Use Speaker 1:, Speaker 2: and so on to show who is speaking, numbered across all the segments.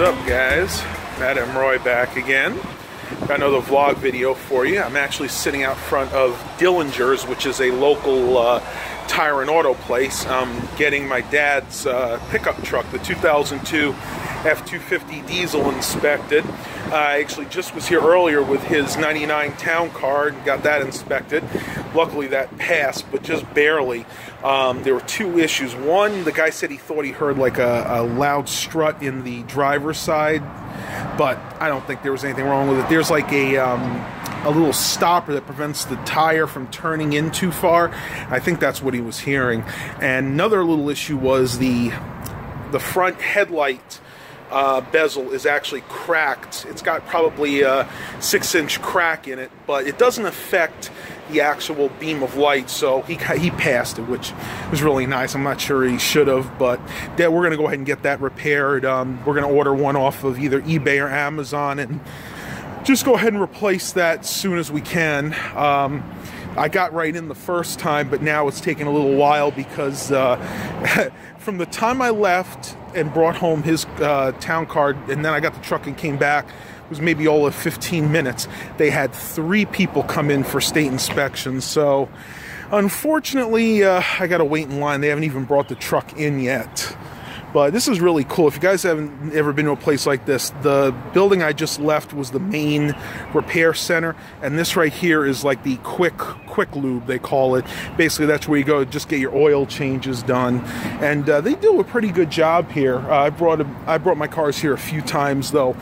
Speaker 1: up, guys? Matt and Roy back again. Got another vlog video for you. I'm actually sitting out front of Dillinger's, which is a local tire and auto place. I'm getting my dad's pickup truck, the 2002 F-250 diesel, inspected. I actually just was here earlier with his 99 town car and got that inspected. Luckily that passed, but just barely. There were two issues. One, the guy said he thought he heard like a loud strut in the driver's side, but I don't think there was anything wrong with it. There's like a little stopper that prevents the tire from turning in too far. I think that's what he was hearing. And another little issue was the front headlight bezel is actually cracked. It's got probably a 6-inch crack in it, but it doesn't affect the actual beam of light, so he passed it, which was really nice. I'm not sure he should have, but we're going to go ahead and get that repaired. We're going to order one off of either eBay or Amazon and just go ahead and replace that as soon as we can. I got right in the first time, but now it's taking a little while because from the time I left and brought home his town card, and then I got the truck and came back, it was maybe all of 15 minutes. They had 3 people come in for state inspections, so unfortunately I gotta wait in line. They haven't even brought the truck in yet. But this is really cool. If you guys haven't ever been to a place like this, the building I just left was the main repair center, and this right here is like the quick lube, they call it. Basically, that's where you go to just get your oil changes done, and they do a pretty good job here. I brought my cars here a few times though.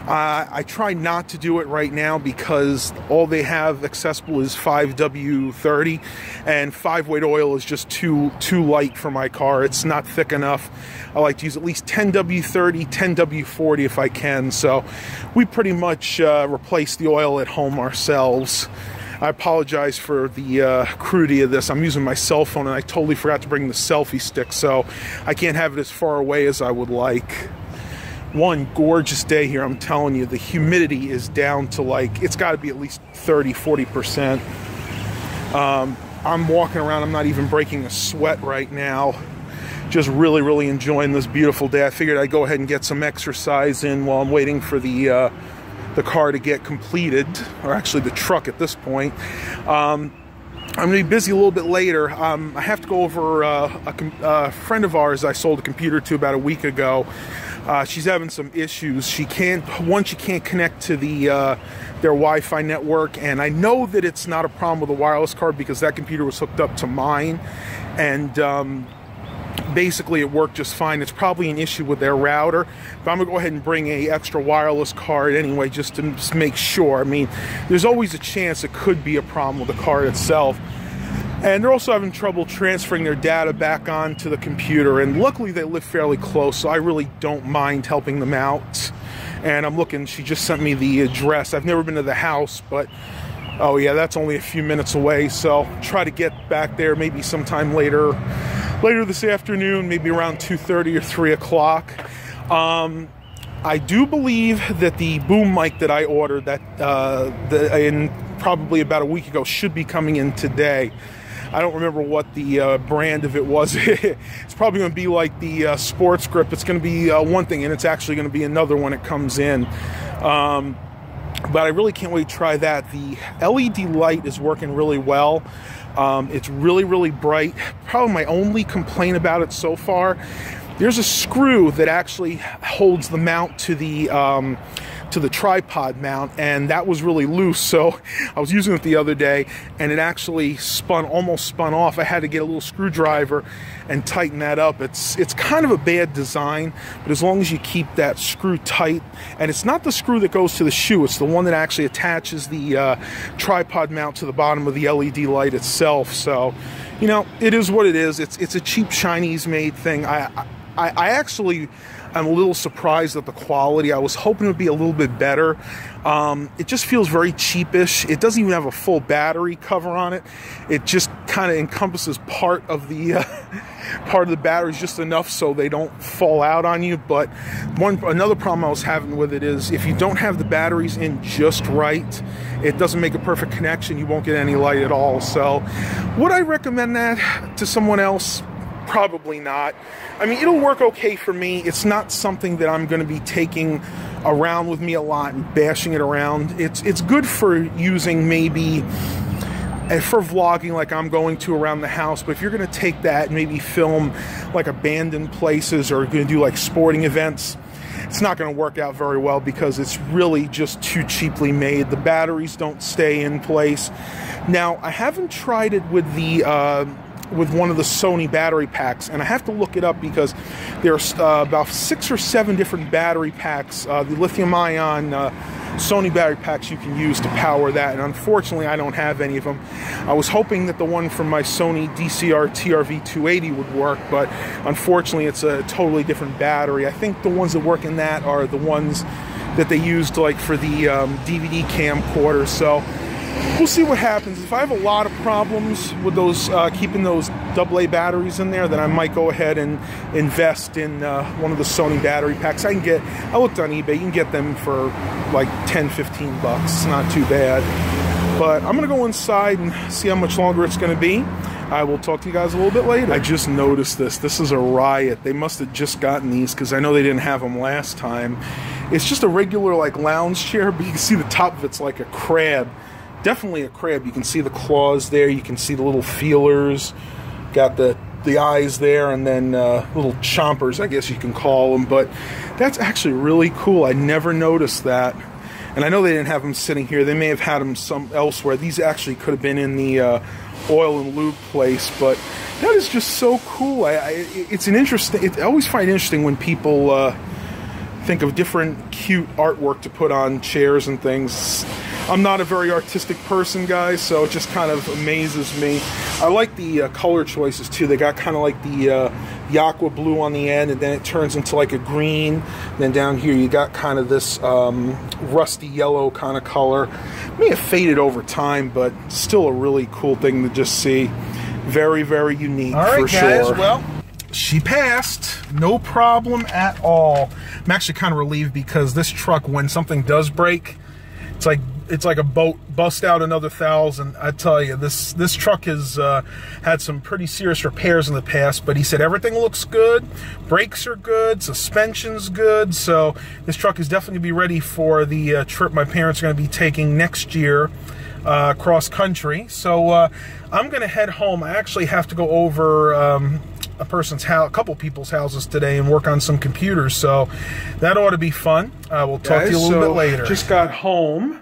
Speaker 1: I try not to do it right now because all they have accessible is 5W30, and 5-weight oil is just too light for my car. It's not thick enough. I like to use at least 10W30, 10W40 if I can. So we pretty much replace the oil at home ourselves. I apologize for the crudity of this. I'm using my cell phone and I totally forgot to bring the selfie stick, so I can't have it as far away as I would like. One gorgeous day here, I'm telling you. The humidity is down to like, it's got to be at least 30-40%. I'm walking around, I'm not even breaking a sweat right now. Just really enjoying this beautiful day. I figured I'd go ahead and get some exercise in while I'm waiting for the car to get completed, or actually the truck at this point. I'm going to be busy a little bit later. I have to go over a friend of ours I sold a computer to about a week ago. She's having some issues. She can't connect to their Wi-Fi network, and I know that it's not a problem with a wireless card because that computer was hooked up to mine, and basically it worked just fine. It's probably an issue with their router, but I'm gonna go ahead and bring a extra wireless card anyway, just to make sure. I mean, there's always a chance it could be a problem with the card itself. And they're also having trouble transferring their data back onto the computer, and luckily they live fairly close, so I really don't mind helping them out. And I'm looking, she just sent me the address. I've never been to the house, but oh yeah, that's only a few minutes away, so try to get back there maybe sometime later this afternoon, maybe around 2:30 or 3 o'clock. I do believe that the boom mic that I ordered in probably about a week ago should be coming in today. I don't remember what the brand of it was. It's probably going to be like the sports grip. It's going to be one thing, and it's actually going to be another when it comes in. But I really can't wait to try that. The LED light is working really well. It's really bright. Probably my only complaint about it so far, there's a screw that actually holds the mount to the tripod mount, and that was really loose, so I was using it the other day and it actually almost spun off. I had to get a little screwdriver and tighten that up. It's kind of a bad design, but as long as you keep that screw tight, and it's not the screw that goes to the shoe, it's the one that actually attaches the tripod mount to the bottom of the LED light itself. So, you know, it is what it is. It's a cheap Chinese made thing. I actually am a little surprised at the quality. I was hoping it would be a little bit better. It just feels very cheapish. It doesn't even have a full battery cover on it. It just kind of encompasses part of the batteries just enough so they don't fall out on you. But another problem I was having with it is if you don't have the batteries in just right, it doesn't make a perfect connection. You won't get any light at all. So would I recommend that to someone else? Probably not. I mean, it'll work okay for me. It's not something that I'm going to be taking around with me a lot and bashing it around. It's good for using maybe for vlogging like I'm going to around the house, but if you're going to take that and maybe film like abandoned places or going to do like sporting events, it's not going to work out very well because it's really just too cheaply made. The batteries don't stay in place. Now, I haven't tried it with the with one of the Sony battery packs, and I have to look it up because there's about 6 or 7 different battery packs, the lithium-ion Sony battery packs you can use to power that, and unfortunately I don't have any of them. I was hoping that the one from my Sony DCR TRV280 would work, but unfortunately it's a totally different battery. I think the ones that work in that are the ones that they used like for the DVD camcorder, so we'll see what happens. If I have a lot of problems with those keeping those AA batteries in there, then I might go ahead and invest in one of the Sony battery packs. I looked on eBay, you can get them for like 10-15 bucks. It's not too bad. But I'm going to go inside and see how much longer it's going to be. I will talk to you guys a little bit later. I just noticed this. This is a riot. They must have just gotten these because I know they didn't have them last time. It's just a regular like lounge chair, but you can see the top of it's like a crab. Definitely a crab. You can see the claws there. You can see the little feelers. Got the eyes there, and then little chompers, I guess you can call them. But that's actually really cool. I never noticed that. And I know they didn't have them sitting here. They may have had them elsewhere. These actually could have been in the oil and lube place. But that is just so cool. It's an interesting. I always find it interesting when people think of different cute artwork to put on chairs and things. I'm not a very artistic person, guys, so it just kind of amazes me. I like the color choices, too. They got kind of like the aqua blue on the end, and then it turns into like a green. And then down here, you got kind of this rusty yellow kind of color. It may have faded over time, but still a really cool thing to just see. Very, very unique, for sure. All right, guys, well, she passed. No problem at all. I'm actually kind of relieved because this truck, when something does break, it's like a boat bust out another 1,000. I tell you, this truck has had some pretty serious repairs in the past, but he said everything looks good, brakes are good, suspension's good, so this truck is definitely be ready for the trip my parents are going to be taking next year cross country. So I'm going to head home. I actually have to go over a person's house, a couple people's houses today, and work on some computers, so that ought to be fun. We'll talk to you a little bit later. Just got home,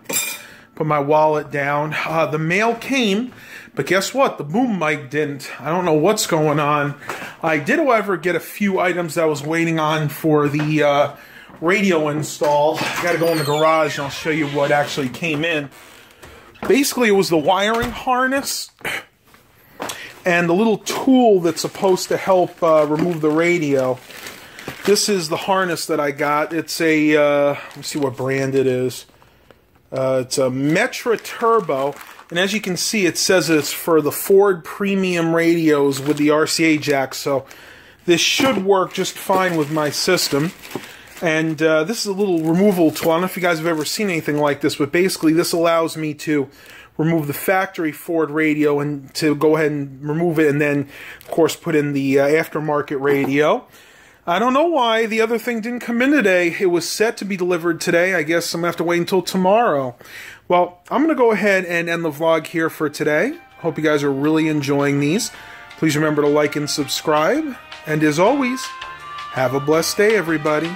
Speaker 1: put my wallet down. The mail came, but guess what? The boom mic didn't. I don't know what's going on. I did, however, get a few items that I was waiting on for the radio install. I got to go in the garage and I'll show you what actually came in. Basically, it was the wiring harness and the little tool that's supposed to help remove the radio. This is the harness that I got. It's a, let's see what brand it is. It's a Metra Turbo, and as you can see, it says it's for the Ford Premium radios with the RCA jack, so this should work just fine with my system. And this is a little removal tool. I don't know if you guys have ever seen anything like this, but basically this allows me to remove the factory Ford radio and to go ahead and remove it, and then, of course, put in the aftermarket radio. I don't know why the other thing didn't come in today. It was set to be delivered today. I guess I'm going to have to wait until tomorrow. Well, I'm going to go ahead and end the vlog here for today. Hope you guys are really enjoying these. Please remember to like and subscribe. And as always, have a blessed day, everybody.